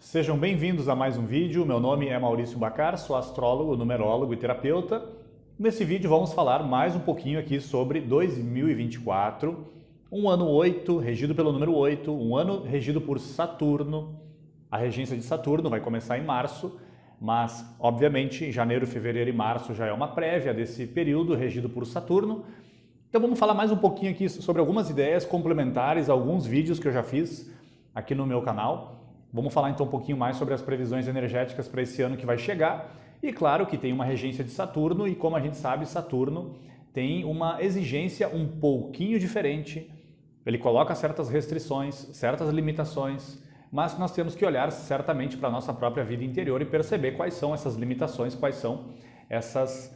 Sejam bem-vindos a mais um vídeo. Meu nome é Maurício Bacar, sou astrólogo, numerólogo e terapeuta. Nesse vídeo vamos falar mais um pouquinho aqui sobre 2024, um ano 8, regido pelo número 8, um ano regido por Saturno. A regência de Saturno vai começar em março, mas obviamente janeiro, fevereiro e março já é uma prévia desse período regido por Saturno. Então vamos falar mais um pouquinho aqui sobre algumas ideias complementares a alguns vídeos que eu já fiz aqui no meu canal. Vamos falar então um pouquinho mais sobre as previsões energéticas para esse ano que vai chegar. E claro que tem uma regência de Saturno e, como a gente sabe, Saturno tem uma exigência um pouquinho diferente. Ele coloca certas restrições, certas limitações, mas nós temos que olhar certamente para a nossa própria vida interior e perceber quais são essas limitações, quais são essas,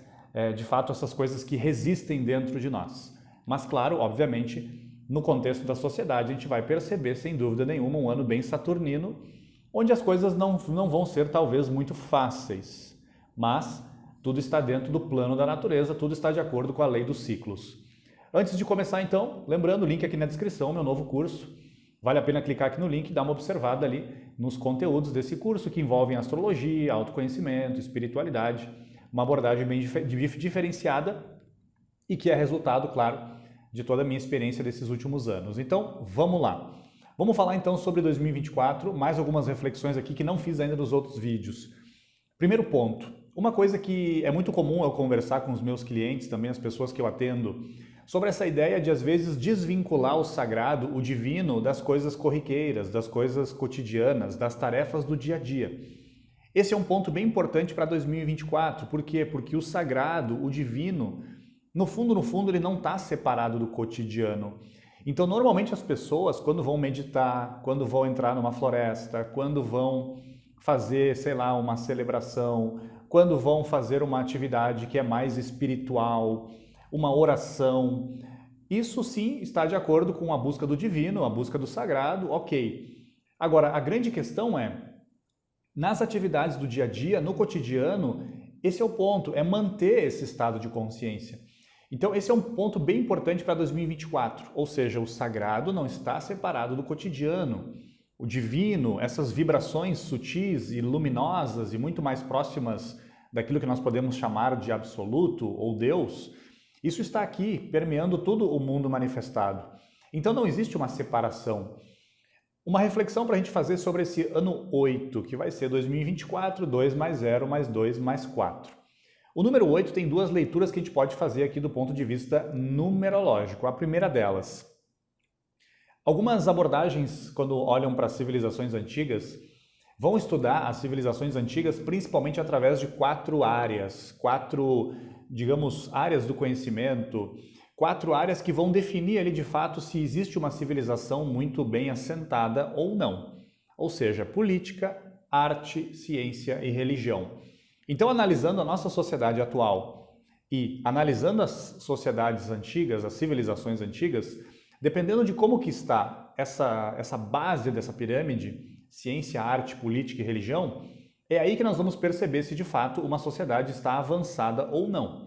de fato, essas coisas que resistem dentro de nós. Mas claro, obviamente, no contexto da sociedade, a gente vai perceber, sem dúvida nenhuma, um ano bem saturnino, onde as coisas não vão ser talvez muito fáceis, mas tudo está dentro do plano da natureza, tudo está de acordo com a lei dos ciclos. Antes de começar então, lembrando, o link aqui na descrição, meu novo curso, vale a pena clicar aqui no link e dar uma observada ali nos conteúdos desse curso que envolvem astrologia, autoconhecimento, espiritualidade, uma abordagem bem diferenciada e que é resultado, claro, de toda a minha experiência desses últimos anos. Então, vamos lá. Vamos falar então sobre 2024, mais algumas reflexões aqui que não fiz ainda nos outros vídeos. Primeiro ponto, uma coisa que é muito comum eu conversar com os meus clientes, também as pessoas que eu atendo, sobre essa ideia de às vezes desvincular o sagrado, o divino, das coisas corriqueiras, das coisas cotidianas, das tarefas do dia a dia. Esse é um ponto bem importante para 2024, por quê? Porque o sagrado, o divino, no fundo, ele não está separado do cotidiano. Então, normalmente as pessoas, quando vão meditar, quando vão entrar numa floresta, quando vão fazer, sei lá, uma celebração, quando vão fazer uma atividade que é mais espiritual, uma oração, isso sim está de acordo com a busca do divino, a busca do sagrado, ok. Agora, a grande questão é, nas atividades do dia a dia, no cotidiano, esse é o ponto, é manter esse estado de consciência. Então esse é um ponto bem importante para 2024, ou seja, o sagrado não está separado do cotidiano. O divino, essas vibrações sutis e luminosas e muito mais próximas daquilo que nós podemos chamar de absoluto ou Deus, isso está aqui permeando todo o mundo manifestado. Então não existe uma separação. Uma reflexão para a gente fazer sobre esse ano 8, que vai ser 2024, 2 mais 0 mais 2 mais 4. O número 8 tem duas leituras que a gente pode fazer aqui do ponto de vista numerológico. A primeira delas, algumas abordagens, quando olham para as civilizações antigas, vão estudar as civilizações antigas principalmente através de 4 áreas, 4, digamos, áreas do conhecimento, 4 áreas que vão definir ali de fato se existe uma civilização muito bem assentada ou não. Ou seja, política, arte, ciência e religião. Então, analisando a nossa sociedade atual e analisando as sociedades antigas, as civilizações antigas, dependendo de como que está essa base dessa pirâmide, ciência, arte, política e religião, é aí que nós vamos perceber se de fato uma sociedade está avançada ou não.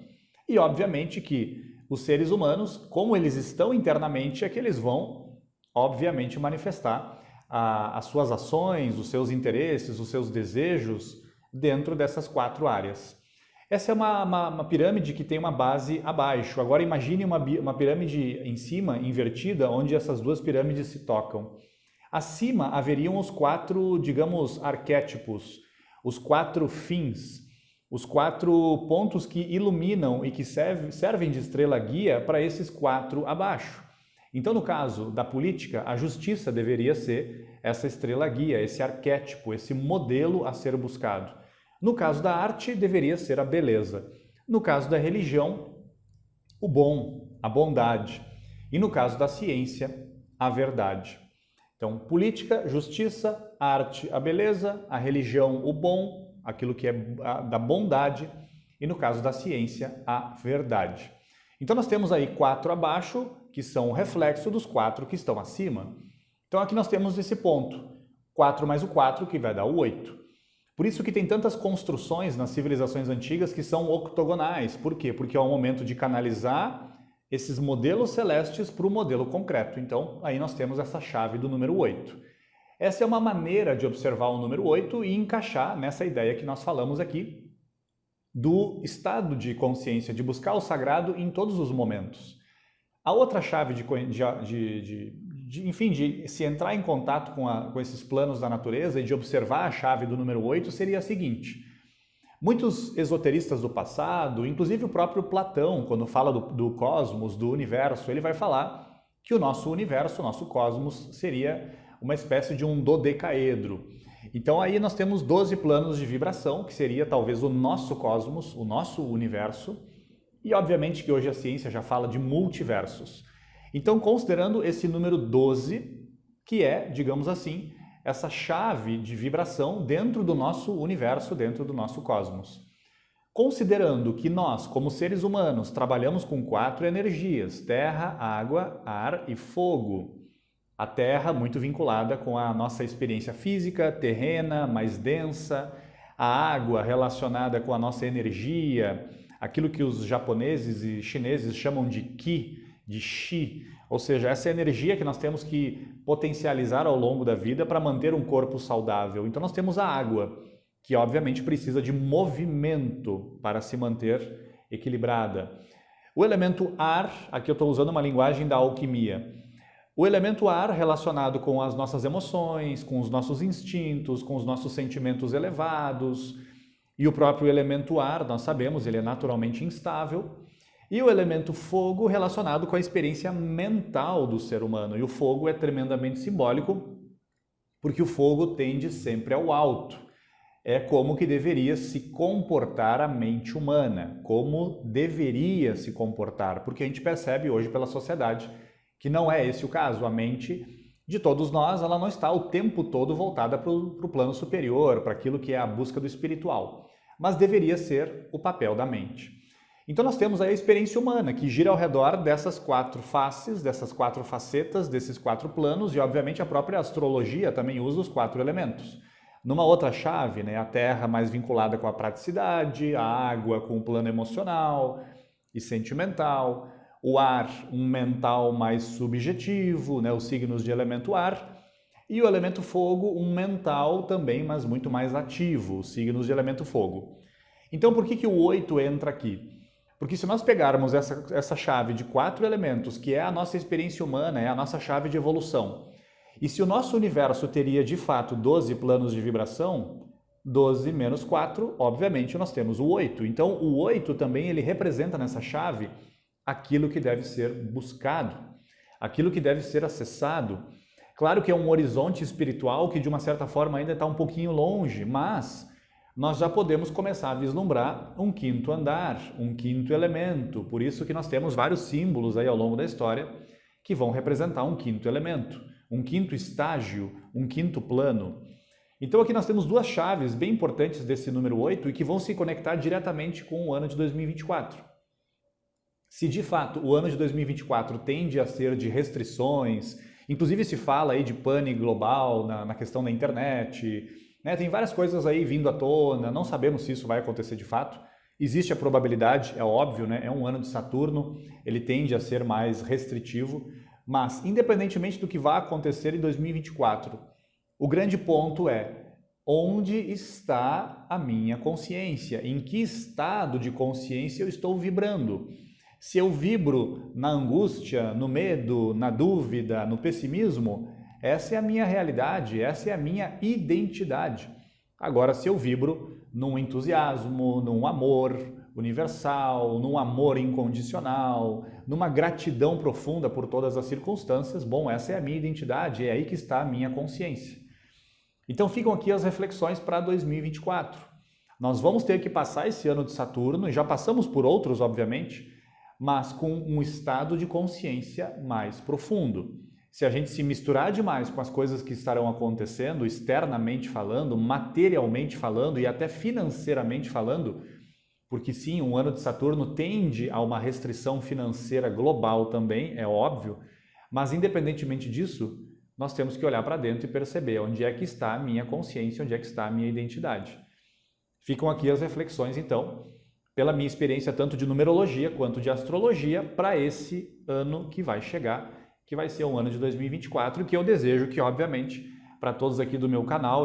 E obviamente que os seres humanos, como eles estão internamente, é que eles vão, obviamente, manifestar as suas ações, os seus interesses, os seus desejos, dentro dessas 4 áreas. Essa é uma pirâmide que tem uma base abaixo. Agora imagine uma pirâmide em cima, invertida, onde essas duas pirâmides se tocam. Acima haveriam os 4, digamos, arquétipos, os 4 fins, os 4 pontos que iluminam e que servem de estrela guia para esses 4 abaixo. Então, no caso da política, a justiça deveria ser essa estrela guia, esse arquétipo, esse modelo a ser buscado. No caso da arte, deveria ser a beleza. No caso da religião, o bom, a bondade. E no caso da ciência, a verdade. Então, política, justiça, arte, a beleza, a religião, o bom, aquilo que é da bondade, e no caso da ciência, a verdade. Então, nós temos aí 4 abaixo, que são o reflexo dos 4 que estão acima. Então, aqui nós temos esse ponto, 4 mais o 4, que vai dar o 8. Por isso que tem tantas construções nas civilizações antigas que são octogonais. Por quê? Porque é o momento de canalizar esses modelos celestes para o modelo concreto. Então, aí nós temos essa chave do número 8. Essa é uma maneira de observar o número 8 e encaixar nessa ideia que nós falamos aqui do estado de consciência, de buscar o sagrado em todos os momentos. A outra chave enfim, de se entrar em contato com esses planos da natureza e de observar a chave do número 8 seria a seguinte. Muitos esoteristas do passado, inclusive o próprio Platão, quando fala do cosmos, do universo, ele vai falar que o nosso universo, o nosso cosmos, seria uma espécie de um dodecaedro. Então aí nós temos 12 planos de vibração, que seria talvez o nosso cosmos, o nosso universo, e obviamente que hoje a ciência já fala de multiversos. Então, considerando esse número 12, que é, digamos assim, essa chave de vibração dentro do nosso universo, dentro do nosso cosmos. Considerando que nós, como seres humanos, trabalhamos com 4 energias, terra, água, ar e fogo. A terra muito vinculada com a nossa experiência física, terrena, mais densa. A água relacionada com a nossa energia, aquilo que os japoneses e chineses chamam de Qi, de Chi, ou seja, essa energia que nós temos que potencializar ao longo da vida para manter um corpo saudável. Então nós temos a água, que obviamente precisa de movimento para se manter equilibrada. O elemento ar, aqui eu estou usando uma linguagem da alquimia. O elemento ar relacionado com as nossas emoções, com os nossos instintos, com os nossos sentimentos elevados. E o próprio elemento ar, nós sabemos, ele é naturalmente instável. E o elemento fogo relacionado com a experiência mental do ser humano. E o fogo é tremendamente simbólico, porque o fogo tende sempre ao alto. É como que deveria se comportar a mente humana, como deveria se comportar, porque a gente percebe hoje pela sociedade que não é esse o caso. A mente de todos nós, ela não está o tempo todo voltada para o plano superior, para aquilo que é a busca do espiritual, mas deveria ser o papel da mente. Então nós temos aí a experiência humana, que gira ao redor dessas 4 faces, dessas 4 facetas, desses 4 planos, e obviamente a própria astrologia também usa os 4 elementos. Numa outra chave, né, a terra mais vinculada com a praticidade, a água com o plano emocional e sentimental, o ar, um mental mais subjetivo, né, os signos de elemento ar, e o elemento fogo, um mental também, mas muito mais ativo, os signos de elemento fogo. Então por que o 8 entra aqui? Porque se nós pegarmos essa chave de 4 elementos, que é a nossa experiência humana, é a nossa chave de evolução, e se o nosso universo teria de fato 12 planos de vibração, 12 menos 4, obviamente nós temos o 8. Então o 8 também ele representa nessa chave aquilo que deve ser buscado, aquilo que deve ser acessado. Claro que é um horizonte espiritual que de uma certa forma ainda está um pouquinho longe, mas nós já podemos começar a vislumbrar um 5º andar, um 5º elemento. Por isso que nós temos vários símbolos aí ao longo da história que vão representar um 5º elemento, um 5º estágio, um 5º plano. Então aqui nós temos 2 chaves bem importantes desse número 8 e que vão se conectar diretamente com o ano de 2024. Se de fato o ano de 2024 tende a ser de restrições, inclusive se fala aí de pânico global na questão da internet, né? Tem várias coisas aí vindo à tona, não sabemos se isso vai acontecer de fato. Existe a probabilidade, é óbvio, né? É um ano de Saturno, ele tende a ser mais restritivo, mas independentemente do que vai acontecer em 2024, o grande ponto é onde está a minha consciência, em que estado de consciência eu estou vibrando. Se eu vibro na angústia, no medo, na dúvida, no pessimismo, essa é a minha realidade, essa é a minha identidade. Agora, se eu vibro num entusiasmo, num amor universal, num amor incondicional, numa gratidão profunda por todas as circunstâncias, bom, essa é a minha identidade, é aí que está a minha consciência. Então ficam aqui as reflexões para 2024. Nós vamos ter que passar esse ano de Saturno, e já passamos por outros, obviamente, mas com um estado de consciência mais profundo. Se a gente se misturar demais com as coisas que estarão acontecendo, externamente falando, materialmente falando e até financeiramente falando, porque sim, um ano de Saturno tende a uma restrição financeira global também, é óbvio, mas independentemente disso, nós temos que olhar para dentro e perceber onde é que está a minha consciência, onde é que está a minha identidade. Ficam aqui as reflexões, então, pela minha experiência tanto de numerologia quanto de astrologia para esse ano que vai chegar, que vai ser o ano de 2024, que eu desejo que, obviamente, para todos aqui do meu canal.